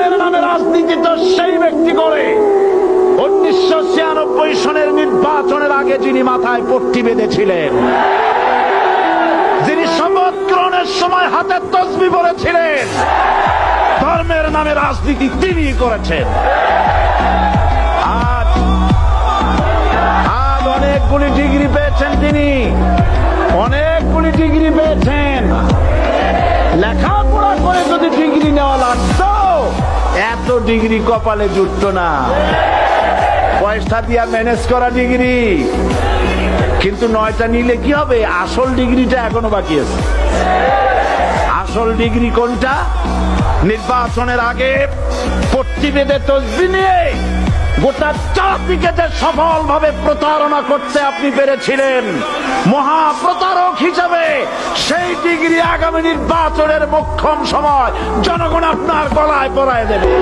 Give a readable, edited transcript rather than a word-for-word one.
ধর্মের নামে রাজনীতি তো সেই ব্যক্তি করে 1996 সনের নির্বাচনের আগে যিনি মাথায় পট্টি বেঁধেছিলেন, যিনি শপথ গ্রহণের সময় হাতে তসবিহ পড়েছিলেন, ধর্মের নামে রাজনীতি তিনি করেছেন। আজ অনেকগুলি ডিগ্রি পেয়েছেন তিনি, অনেকগুলি ডিগ্রি পেয়েছেন। লেখাপড়া করে যদি ডিগ্রি নেওয়া লাগতো এত ডিগ্রি কপালে জুটত না, পয়সা দিয়া ম্যানেজ করা ডিগ্রি। কিন্তু 9টা নিলে কি হবে? আসল ডিগ্রিটা এখনো বাকি আছে। আসল ডিগ্রি কোনটা? নির্বাচনের আগে পট্টি বেঁধে তসবিহ নিয়ে গোটা জাতিকে যে সফলভাবে প্রতারণা করতে আপনি পেরেছিলেন মহাপ্রতারক হিসাবে, সেই ডিগ্রি আগামী নির্বাচনের মোক্ষম সময় জনগণ আপনার গলায় পরায় দেবে।